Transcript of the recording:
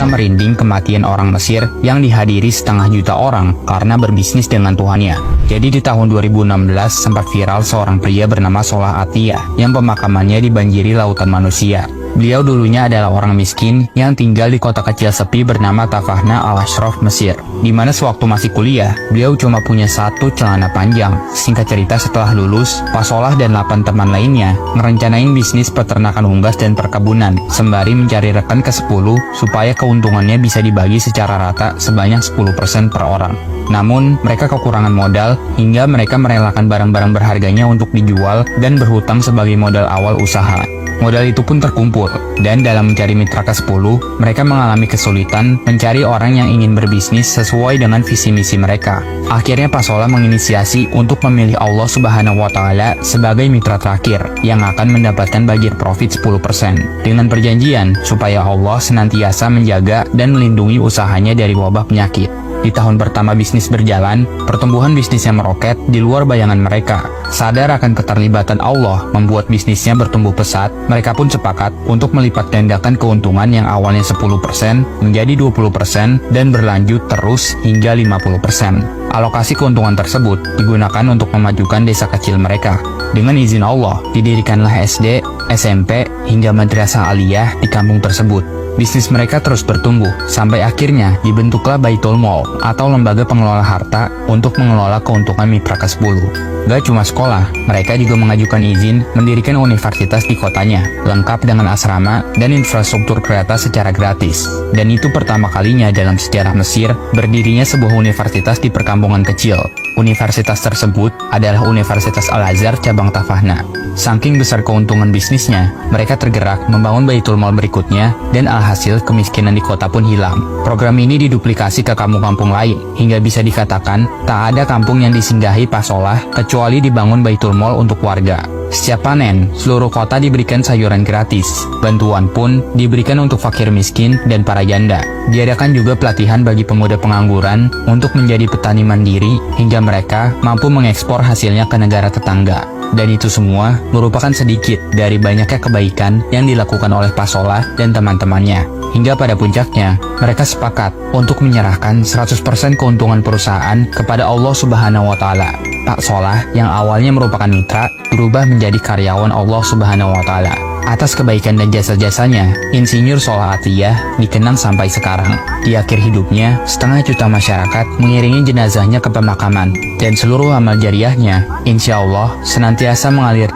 Cerita merinding kematian orang Mesir yang dihadiri 500 juta orang karena berbisnis dengan Tuhannya. Jadi di tahun 2016 sempat viral seorang pria bernama Salah Atiyah yang pemakamannya dibanjiri lautan manusia. Beliau dulunya adalah orang miskin yang tinggal di kota kecil sepi bernama Tafahna al-Ashraf, Mesir. Di mana sewaktu masih kuliah, beliau cuma punya satu celana panjang. Singkat cerita, setelah lulus, Pak Solah dan 8 teman lainnya ngerencanain bisnis peternakan unggas dan perkebunan, sembari mencari rekan ke-10 supaya keuntungannya bisa dibagi secara rata sebanyak 10% per orang. Namun, mereka kekurangan modal hingga mereka merelakan barang-barang berharganya untuk dijual dan berhutang sebagai modal awal usaha. Modal itu pun terkumpul, dan dalam mencari mitra ke-10, mereka mengalami kesulitan mencari orang yang ingin berbisnis sesuai dengan visi misi mereka. Akhirnya Pak Solah menginisiasi untuk memilih Allah Subhanahu wa Ta'ala sebagai mitra terakhir yang akan mendapatkan bagian profit 10%, dengan perjanjian supaya Allah senantiasa menjaga dan melindungi usahanya dari wabah penyakit. Di tahun pertama bisnis berjalan, pertumbuhan bisnisnya meroket di luar bayangan mereka. Sadar akan keterlibatan Allah membuat bisnisnya bertumbuh pesat, mereka pun sepakat untuk melipat gandakan keuntungan yang awalnya 10% menjadi 20% dan berlanjut terus hingga 50%. Alokasi keuntungan tersebut digunakan untuk memajukan desa kecil mereka. Dengan izin Allah, didirikanlah SD, SMP, hingga madrasah aliyah di kampung tersebut. Bisnis mereka terus bertumbuh, sampai akhirnya dibentuklah Baitul Mal atau lembaga pengelola harta untuk mengelola keuntungan mitra ke-10. Gak cuma sekolah, mereka juga mengajukan izin mendirikan universitas di kotanya, lengkap dengan asrama dan infrastruktur kereta secara gratis. Dan itu pertama kalinya dalam sejarah Mesir berdirinya sebuah universitas di perkampungan kecil. Universitas tersebut adalah Universitas Al-Azhar cabang Tafahna. Saking besar keuntungan bisnisnya, mereka tergerak membangun Baitul Mal berikutnya dan alhasil kemiskinan di kota pun hilang. Program ini diduplikasi ke kampung-kampung lain, hingga bisa dikatakan tak ada kampung yang disinggahi Pak Solah kecuali dibangun Baitul Mal untuk warga. Setiap panen, seluruh kota diberikan sayuran gratis. Bantuan pun diberikan untuk fakir miskin dan para janda. Diadakan juga pelatihan bagi pemuda pengangguran untuk menjadi petani mandiri hingga mereka mampu mengekspor hasilnya ke negara tetangga. Dan itu semua merupakan sedikit dari banyaknya kebaikan yang dilakukan oleh Pak Solah dan teman-temannya. Hingga pada puncaknya, mereka sepakat untuk menyerahkan 100% keuntungan perusahaan kepada Allah Subhanahu wa Ta'ala. Pak Solah yang awalnya merupakan mitra berubah menjadi karyawan Allah Subhanahu wa Ta'ala. Atas kebaikan dan jasa-jasanya, Insinyur Salah Atiyah dikenang sampai sekarang. Di akhir hidupnya, 500 juta masyarakat mengiringi jenazahnya ke pemakaman, dan seluruh amal jariahnya, insya Allah, senantiasa mengalir